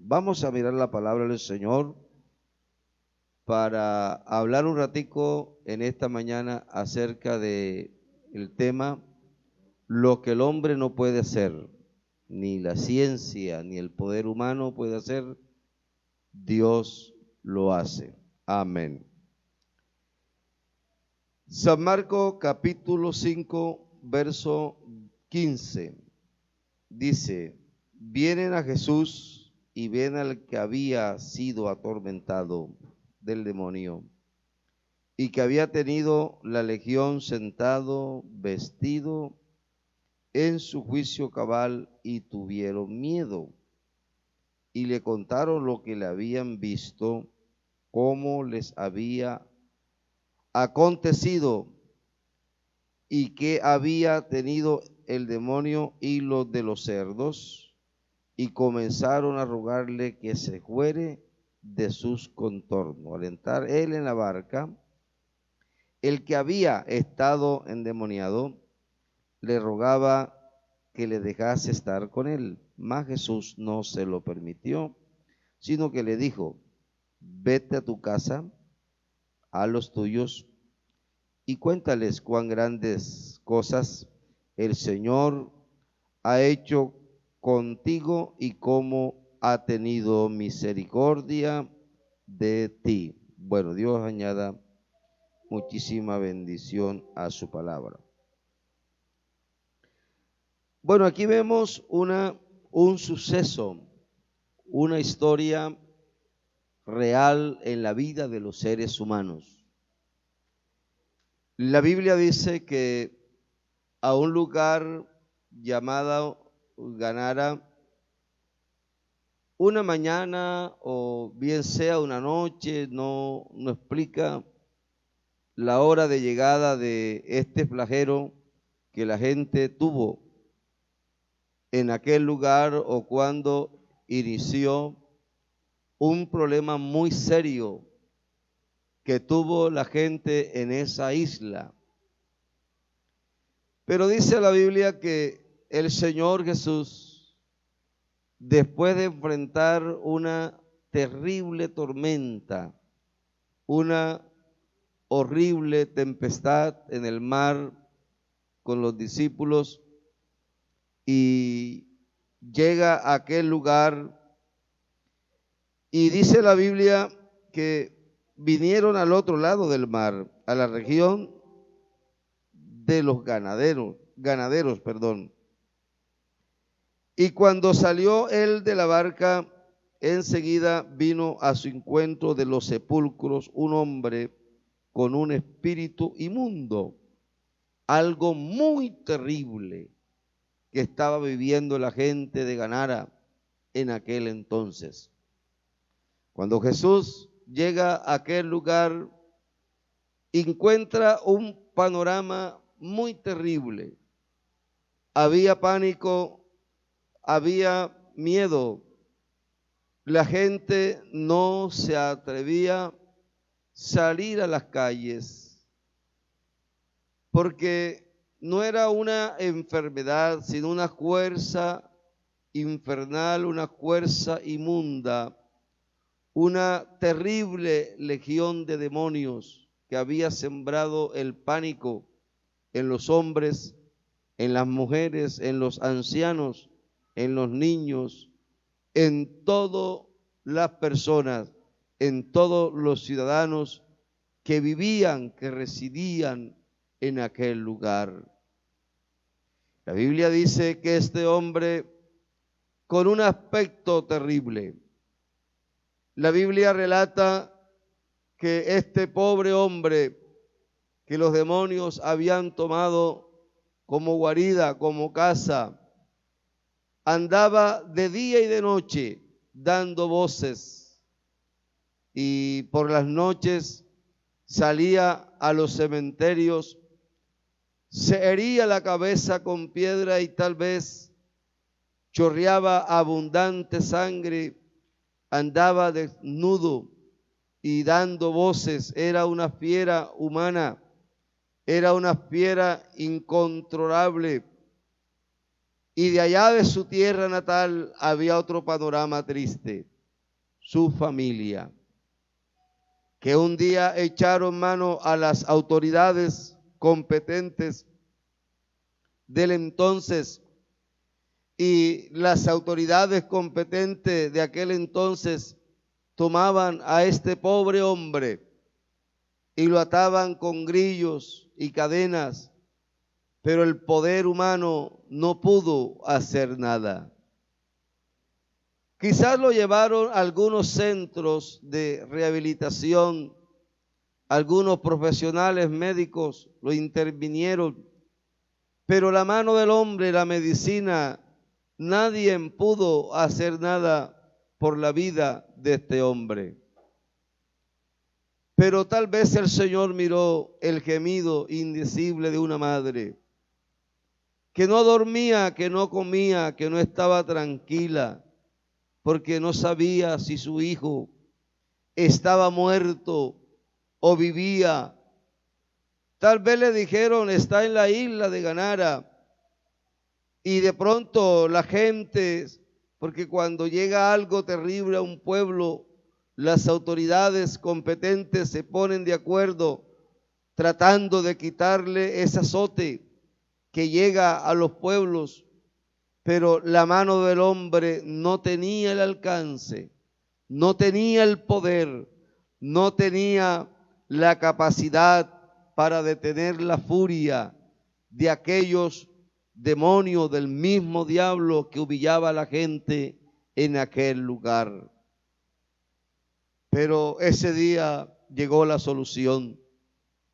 Vamos a mirar la palabra del Señor para hablar un ratico en esta mañana acerca de el tema lo que el hombre no puede hacer, ni la ciencia ni el poder humano puede hacer, Dios lo hace. Amén. San Marcos capítulo 5, verso 15, dice: vienen a Jesús y ven al que había sido atormentado del demonio y que había tenido la legión sentado, vestido en su juicio cabal, y tuvieron miedo y le contaron lo que le habían visto, cómo les había acontecido y que había tenido el demonio y los de los cerdos, y comenzaron a rogarle que se fuere de sus contornos. Al entrar él en la barca, el que había estado endemoniado le rogaba que le dejase estar con él, mas Jesús no se lo permitió, sino que le dijo: vete a tu casa, a los tuyos, y cuéntales cuán grandes cosas el Señor ha hecho contigo y cómo ha tenido misericordia de ti. Bueno, Dios añada muchísima bendición a su palabra. Bueno, aquí vemos un suceso, una historia real en la vida de los seres humanos. La Biblia dice que a un lugar llamado Gadara, una mañana o bien sea una noche, no explica la hora de llegada de este flagelo que la gente tuvo en aquel lugar, o cuando inició un problema muy serio que tuvo la gente en esa isla. Pero dice la Biblia que el Señor Jesús, después de enfrentar una terrible tormenta, una horrible tempestad en el mar con los discípulos, y llega a aquel lugar, y dice la Biblia que vinieron al otro lado del mar, a la región de los ganaderos. Y cuando salió él de la barca, enseguida vino a su encuentro de los sepulcros un hombre con un espíritu inmundo, algo muy terrible que estaba viviendo la gente de Gadara en aquel entonces. Cuando Jesús llega a aquel lugar, encuentra un panorama muy terrible. Había pánico, había miedo. La gente no se atrevía a salir a las calles, porque no era una enfermedad, sino una fuerza infernal, una fuerza inmunda, una terrible legión de demonios que había sembrado el pánico en los hombres, en las mujeres, en los ancianos, en los niños, en todas las personas, en todos los ciudadanos que vivían, que residían en aquel lugar. La Biblia dice que este hombre, con un aspecto terrible, la Biblia relata que este pobre hombre que los demonios habían tomado como guarida, como casa, andaba de día y de noche dando voces, y por las noches salía a los cementerios, se hería la cabeza con piedra y tal vez chorreaba abundante sangre, andaba desnudo y dando voces. Era una fiera humana, era una fiera incontrolable. Y de allá de su tierra natal había otro panorama triste. su familia, que un día echaron mano a las autoridades competentes del entonces, y las autoridades competentes de aquel entonces tomaban a este pobre hombre y lo ataban con grillos y cadenas, pero el poder humano no pudo hacer nada. Quizás lo llevaron a algunos centros de rehabilitación, algunos profesionales médicos lo intervinieron, pero la mano del hombre, la medicina, nadie pudo hacer nada por la vida de este hombre. Pero tal vez el Señor miró el gemido indecible de una madre que no dormía, que no comía, que no estaba tranquila, porque no sabía si su hijo estaba muerto o vivía. Tal vez le dijeron, está en la isla de Ganara. Y de pronto la gente, porque cuando llega algo terrible a un pueblo, las autoridades competentes se ponen de acuerdo tratando de quitarle ese azote que llega a los pueblos, pero la mano del hombre no tenía el alcance, no tenía el poder, no tenía la capacidad para detener la furia de aquellos demonios del mismo diablo que humillaba a la gente en aquel lugar. Pero ese día llegó la solución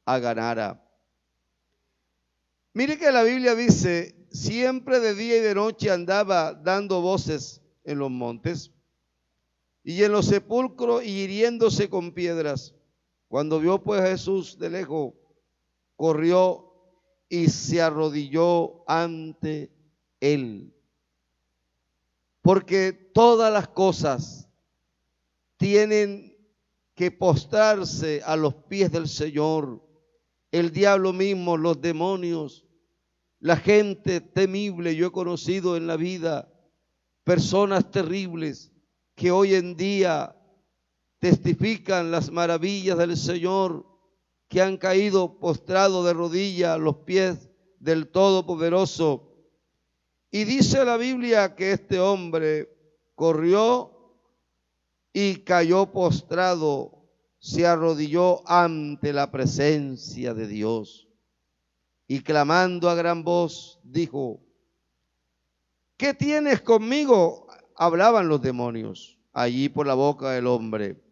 a Ganara. Mire que la Biblia dice, siempre de día y de noche andaba dando voces en los montes y en los sepulcros y hiriéndose con piedras. Cuando vio pues a Jesús de lejos, corrió y se arrodilló ante él. Porque todas las cosas tienen que postrarse a los pies del Señor. El diablo mismo, los demonios, la gente temible. Yo he conocido en la vida personas terribles que hoy en día testifican las maravillas del Señor, que han caído postrados de rodillas a los pies del Todopoderoso. Y dice la Biblia que este hombre corrió y cayó postrado, se arrodilló ante la presencia de Dios y clamando a gran voz dijo, ¿qué tienes conmigo? Hablaban los demonios allí por la boca del hombre.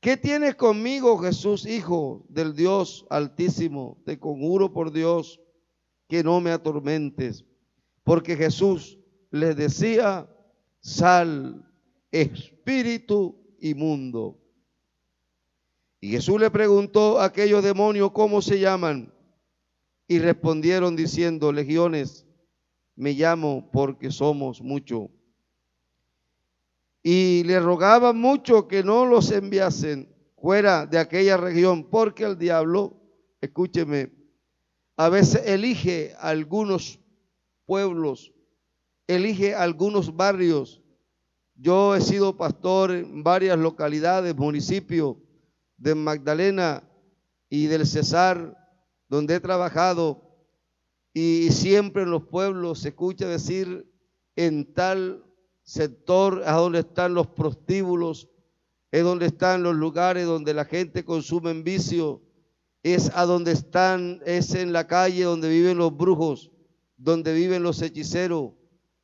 ¿Qué tienes conmigo, Jesús, Hijo del Dios Altísimo? Te conjuro por Dios que no me atormentes. Porque Jesús les decía, sal, espíritu inmundo. Y Jesús le preguntó a aquellos demonios, ¿cómo se llaman? Y respondieron diciendo, legiones, me llamo porque somos muchos. Y le rogaban mucho que no los enviasen fuera de aquella región, porque el diablo, escúcheme, a veces elige algunos pueblos, elige algunos barrios. Yo he sido pastor en varias localidades, municipios de Magdalena y del Cesar, donde he trabajado, y siempre en los pueblos se escucha decir, en tal sector es donde están los prostíbulos, es donde están los lugares donde la gente consume en vicio, es a donde están, es en la calle donde viven los brujos, donde viven los hechiceros,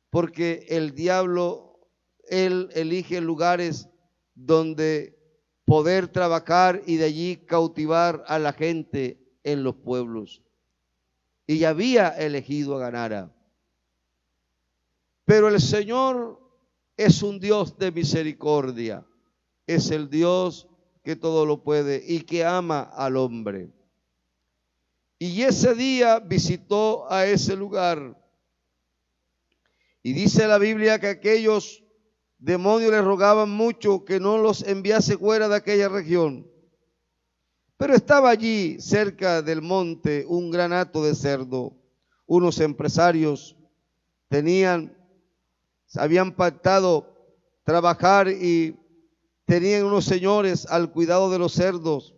porque el diablo, él elige lugares donde poder trabajar y de allí cautivar a la gente en los pueblos. Y ya había elegido a Ganara. Pero el Señor es un Dios de misericordia, es el Dios que todo lo puede y que ama al hombre. Y ese día visitó a ese lugar. Y dice la Biblia que aquellos demonios le rogaban mucho que no los enviase fuera de aquella región. Pero estaba allí cerca del monte un gran hato de cerdo. Unos empresarios habían pactado trabajar y tenían unos señores al cuidado de los cerdos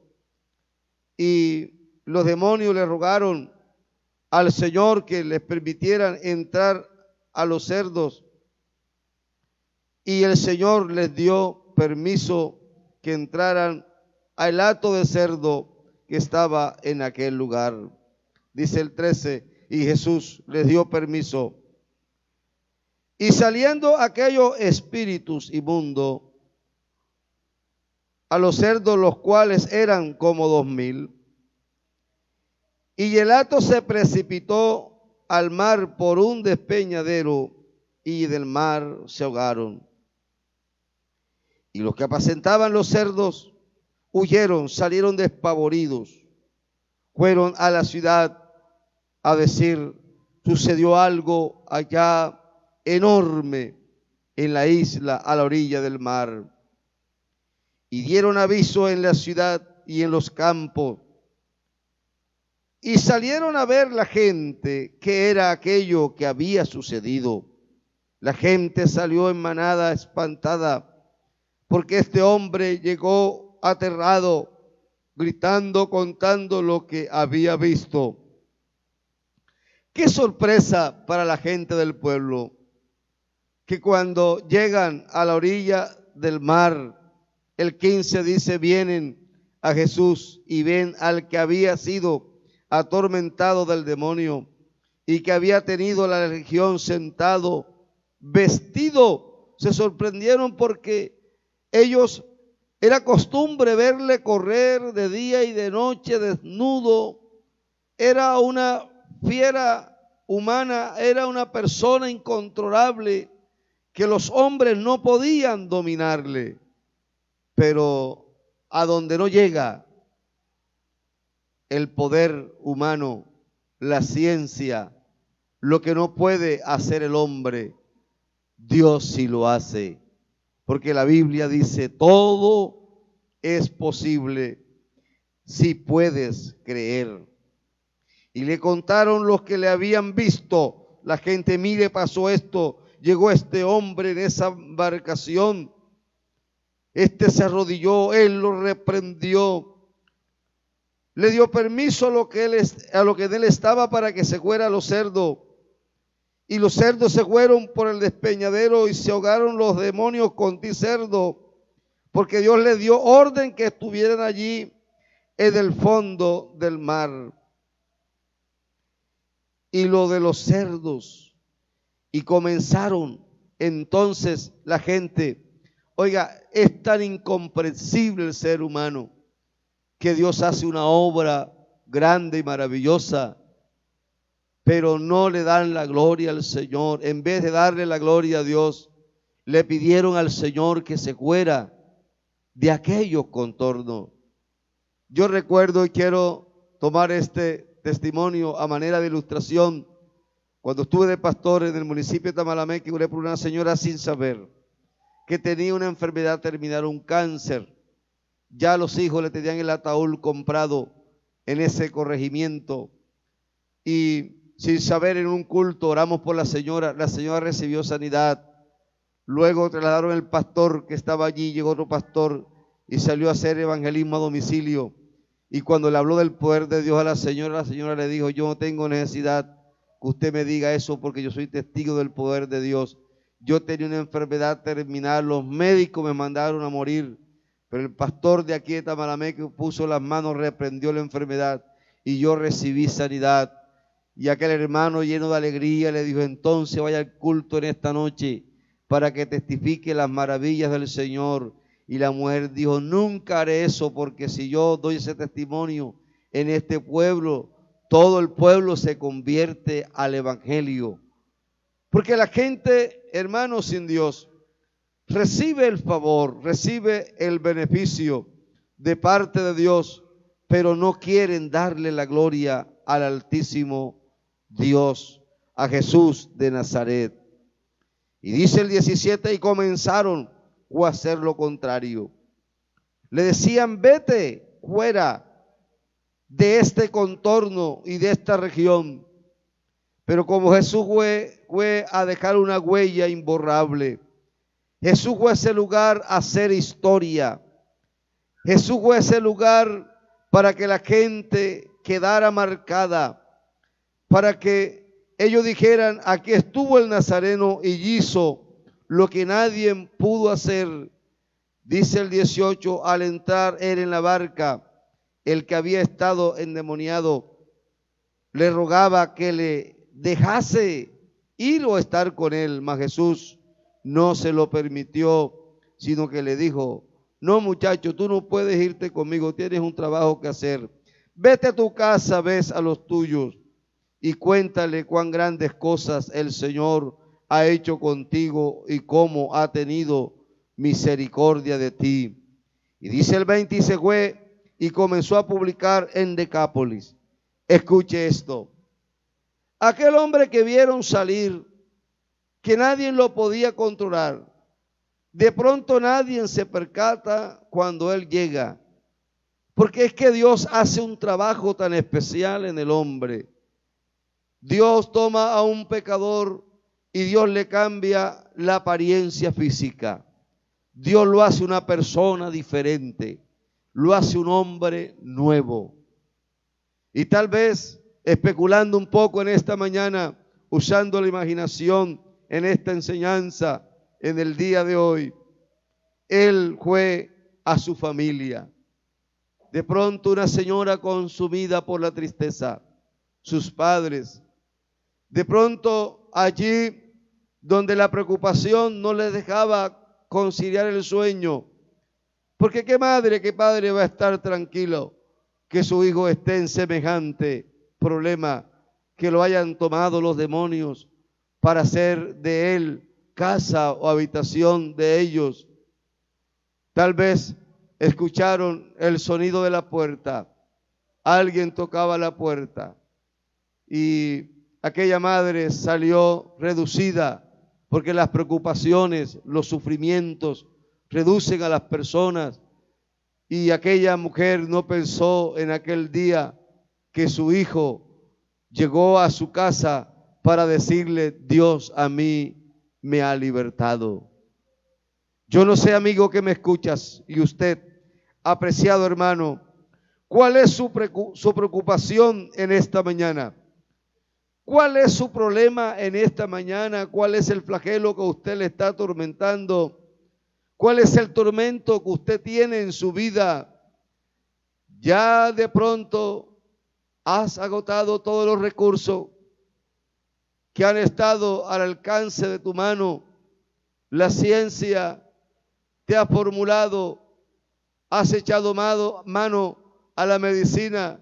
y los demonios le rogaron al Señor que les permitieran entrar a los cerdos y el Señor les dio permiso que entraran al hato de cerdo que estaba en aquel lugar. Dice el 13, y Jesús les dio permiso. Y saliendo aquellos espíritus inmundos a los cerdos, los cuales eran como 2000, y el hato se precipitó al mar por un despeñadero, y del mar se ahogaron. Y los que apacentaban los cerdos huyeron, salieron despavoridos, fueron a la ciudad a decir: sucedió algo allá enorme en la isla a la orilla del mar. Y dieron aviso en la ciudad y en los campos. Y salieron a ver la gente qué era aquello que había sucedido. La gente salió en manada espantada, porque este hombre llegó aterrado, gritando, contando lo que había visto. Qué sorpresa para la gente del pueblo, que cuando llegan a la orilla del mar, el 15 dice, vienen a Jesús y ven al que había sido atormentado del demonio y que había tenido la legión sentado, vestido. Se sorprendieron porque ellos era costumbre verle correr de día y de noche desnudo. Era una fiera humana, era una persona incontrolable que los hombres no podían dominarle. Pero a donde no llega el poder humano, la ciencia, lo que no puede hacer el hombre, Dios sí lo hace. Porque la Biblia dice, todo es posible si puedes creer. Y le contaron los que le habían visto. La gente, mire, pasó esto, llegó este hombre en esa embarcación. Este se arrodilló, él lo reprendió, le dio permiso a lo que de él estaba para que se fuera a los cerdos. Y los cerdos se fueron por el despeñadero y se ahogaron los demonios con ti, cerdo, porque Dios les dio orden que estuvieran allí en el fondo del mar. Y lo de los cerdos, y comenzaron entonces la gente. Oiga, es tan incomprensible el ser humano que Dios hace una obra grande y maravillosa, pero no le dan la gloria al Señor. En vez de darle la gloria a Dios, le pidieron al Señor que se fuera de aquellos contornos. Yo recuerdo y quiero tomar este testimonio a manera de ilustración. Cuando estuve de pastor en el municipio de Tamalameque, oré por una señora sin saber que tenía una enfermedad terminal, un cáncer. Ya los hijos le tenían el ataúd comprado en ese corregimiento. Y sin saber, en un culto oramos por la señora recibió sanidad. Luego trasladaron el pastor que estaba allí, llegó otro pastor y salió a hacer evangelismo a domicilio. Y cuando le habló del poder de Dios a la señora le dijo, yo no tengo necesidad que usted me diga eso porque yo soy testigo del poder de Dios. Yo tenía una enfermedad terminal, los médicos me mandaron a morir, pero el pastor de aquí de Tamalameque puso las manos, reprendió la enfermedad y yo recibí sanidad. Y aquel hermano lleno de alegría le dijo, entonces vaya al culto en esta noche para que testifique las maravillas del Señor. Y la mujer dijo, nunca haré eso, porque si yo doy ese testimonio en este pueblo, todo el pueblo se convierte al evangelio. Porque la gente, hermanos, sin Dios, recibe el favor, recibe el beneficio de parte de Dios, pero no quieren darle la gloria al Altísimo Dios, a Jesús de Nazaret. Y dice el 17, y comenzaron a hacer lo contrario. Le decían, vete fuera de este contorno y de esta región. Pero como Jesús fue a dejar una huella imborrable, Jesús fue a ese lugar a hacer historia. Jesús fue a ese lugar para que la gente quedara marcada, para que ellos dijeran, aquí estuvo el Nazareno y hizo lo que nadie pudo hacer. Dice el 18, al entrar él en la barca, el que había estado endemoniado le rogaba que le dejase ir o estar con él, mas Jesús no se lo permitió, sino que le dijo, no muchacho, tú no puedes irte conmigo, tienes un trabajo que hacer. Vete a tu casa, ves a los tuyos y cuéntale cuán grandes cosas el Señor ha hecho contigo y cómo ha tenido misericordia de ti. Y dice el 20, y se fue y comenzó a publicar en Decápolis. Escuche esto. Aquel hombre que vieron salir, que nadie lo podía controlar, de pronto nadie se percata cuando él llega, porque es que Dios hace un trabajo tan especial en el hombre. Dios toma a un pecador y Dios le cambia la apariencia física. Dios lo hace una persona diferente, lo hace un hombre nuevo. Y tal vez, especulando un poco en esta mañana, usando la imaginación en esta enseñanza, en el día de hoy, él fue a su familia. De pronto una señora consumida por la tristeza, sus padres. De pronto allí donde la preocupación no les dejaba conciliar el sueño. Porque qué madre, qué padre va a estar tranquilo que su hijo esté en semejante problema, que lo hayan tomado los demonios para hacer de él casa o habitación de ellos. Tal vez escucharon el sonido de la puerta, alguien tocaba la puerta y aquella madre salió reducida, porque las preocupaciones, los sufrimientos reducen a las personas, y aquella mujer no pensó en aquel día que su hijo llegó a su casa para decirle, Dios a mí me ha libertado. Yo no sé, amigo que me escuchas, y usted, apreciado hermano, ¿cuál es su preocupación en esta mañana? ¿Cuál es su problema en esta mañana? ¿Cuál es el flagelo que usted le está atormentando? ¿Cuál es el tormento que usted tiene en su vida? Ya de pronto has agotado todos los recursos que han estado al alcance de tu mano. La ciencia te ha formulado, has echado mano a la medicina,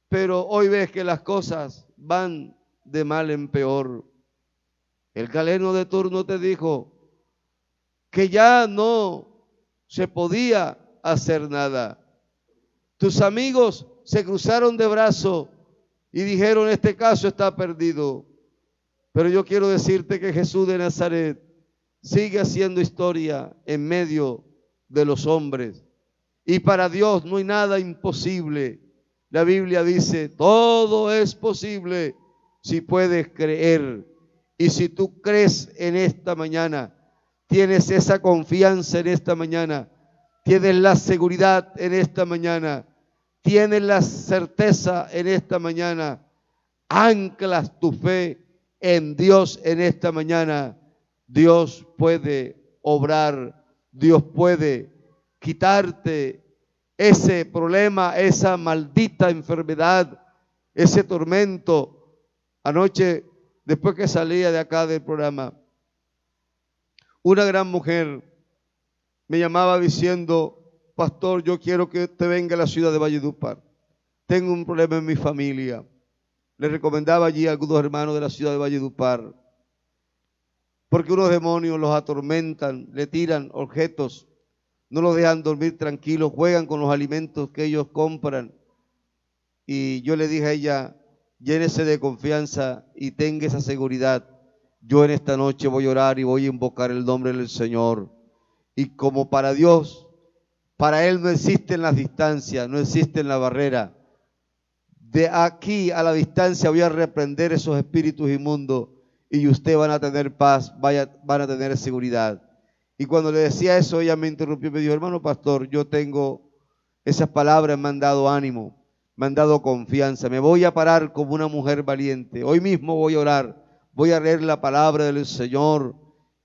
pero hoy ves que las cosas van de mal en peor. El galeno de turno te dijo que ya no se podía hacer nada. Tus amigos se cruzaron de brazos y dijeron, este caso está perdido. Pero yo quiero decirte que Jesús de Nazaret sigue haciendo historia en medio de los hombres. Y para Dios no hay nada imposible. La Biblia dice, todo es posible si puedes creer. Y si tú crees en esta mañana, tienes esa confianza en esta mañana, tienes la seguridad en esta mañana, tienes la certeza en esta mañana, anclas tu fe en Dios en esta mañana, Dios puede obrar, Dios puede quitarte ese problema, esa maldita enfermedad, ese tormento. Anoche, después que salía de acá del programa, una gran mujer me llamaba diciendo, pastor, yo quiero que usted venga a la ciudad de Valledupar. Tengo un problema en mi familia. Le recomendaba allí a algunos hermanos de la ciudad de Valledupar, porque unos demonios los atormentan, le tiran objetos, no los dejan dormir tranquilos, juegan con los alimentos que ellos compran. Y yo le dije a ella, llénese de confianza y tenga esa seguridad. Yo en esta noche voy a orar y voy a invocar el nombre del Señor. Y como para Dios, para Él no existen las distancias, no existen la barrera. De aquí a la distancia voy a reprender esos espíritus inmundos y ustedes van a tener paz, van a tener seguridad. Y cuando le decía eso, ella me interrumpió y me dijo, hermano pastor, yo tengo esas palabras, me han dado ánimo, me han dado confianza, me voy a parar como una mujer valiente, hoy mismo voy a orar, voy a leer la palabra del Señor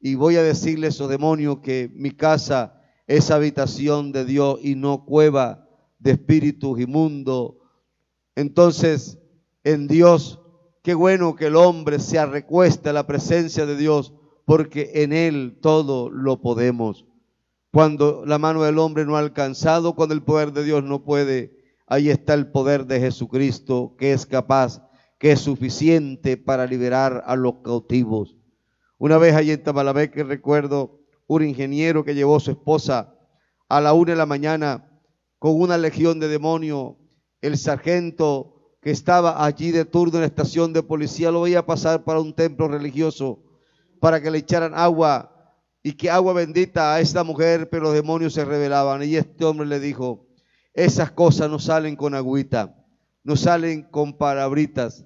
y voy a decirle a esos demonios que mi casa es habitación de Dios y no cueva de espíritus inmundos. Entonces, en Dios, qué bueno que el hombre se recuesta a la presencia de Dios, porque en Él todo lo podemos. Cuando la mano del hombre no ha alcanzado, cuando el poder de Dios no puede, ahí está el poder de Jesucristo, que es capaz, que es suficiente para liberar a los cautivos. Una vez allí en Tamalameque recuerdo un ingeniero que llevó a su esposa a la 1 de la mañana con una legión de demonios. El sargento que estaba allí de turno en la estación de policía lo veía pasar para un templo religioso para que le echaran agua y que agua bendita a esta mujer, pero los demonios se rebelaban. Y este hombre le dijo, esas cosas no salen con agüita, no salen con palabritas.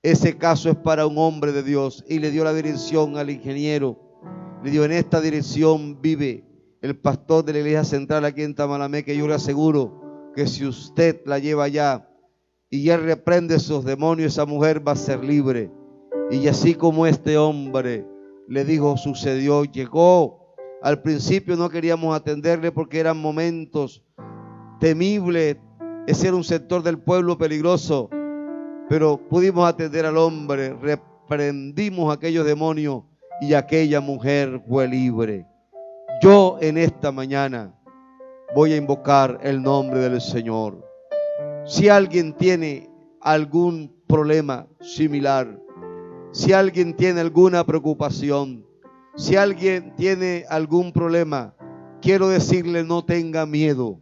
Ese caso es para un hombre de Dios. Y le dio la dirección al ingeniero. Le dio, en esta dirección vive el pastor de la iglesia central aquí en Tamalameque. Yo le aseguro que si usted la lleva allá y él reprende esos demonios, esa mujer va a ser libre. Y así como este hombre le dijo, sucedió. Llegó. Al principio no queríamos atenderle porque eran momentos temibles. Ese era un sector del pueblo peligroso. Pero pudimos atender al hombre, reprendimos a aquellos demonios y aquella mujer fue libre. Yo en esta mañana voy a invocar el nombre del Señor. Si alguien tiene algún problema similar, si alguien tiene alguna preocupación, si alguien tiene algún problema, quiero decirle, no tenga miedo,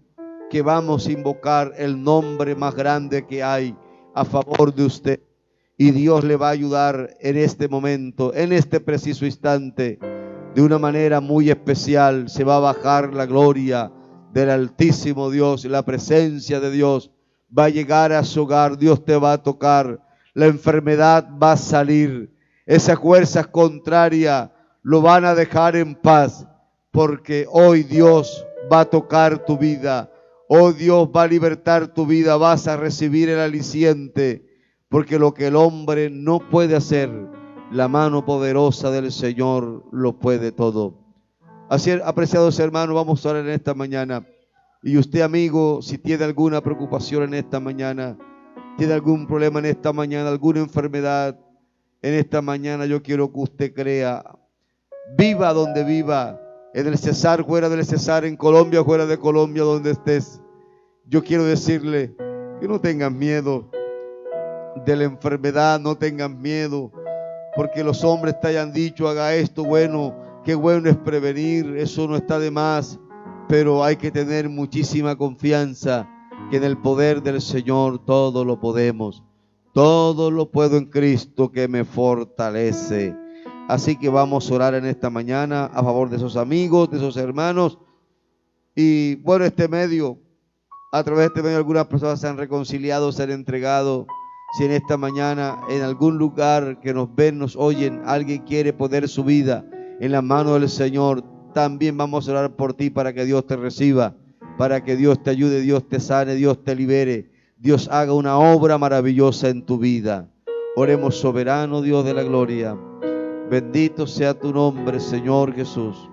que vamos a invocar el nombre más grande que hay a favor de usted, y Dios le va a ayudar en este momento, en este preciso instante, de una manera muy especial. Se va a bajar la gloria del Altísimo Dios, la presencia de Dios va a llegar a su hogar. Dios te va a tocar, la enfermedad va a salir, esas fuerzas contrarias lo van a dejar en paz, porque hoy Dios va a tocar tu vida. Oh, Dios va a libertar tu vida, vas a recibir el aliciente, porque lo que el hombre no puede hacer, la mano poderosa del Señor lo puede todo. Así, apreciados hermanos, vamos a orar en esta mañana. Y usted, amigo, si tiene alguna preocupación en esta mañana, tiene algún problema en esta mañana, alguna enfermedad en esta mañana, yo quiero que usted crea, viva donde viva, en el Cesar, fuera del Cesar, en Colombia, fuera de Colombia, donde estés. Yo quiero decirle que no tengan miedo de la enfermedad, no tengan miedo, porque los hombres te hayan dicho, haga esto, bueno, qué bueno es prevenir, eso no está de más, pero hay que tener muchísima confianza que en el poder del Señor todo lo podemos. Todo lo puedo en Cristo que me fortalece. Así que vamos a orar en esta mañana a favor de esos amigos, de esos hermanos. Y bueno, a través de este medio algunas personas se han reconciliado, se han entregado. Si en esta mañana, en algún lugar que nos ven, nos oyen, alguien quiere poner su vida en la mano del Señor, también vamos a orar por ti para que Dios te reciba, para que Dios te ayude, Dios te sane, Dios te libere, Dios haga una obra maravillosa en tu vida. Oremos, soberano Dios de la gloria. Bendito sea tu nombre, Señor Jesús.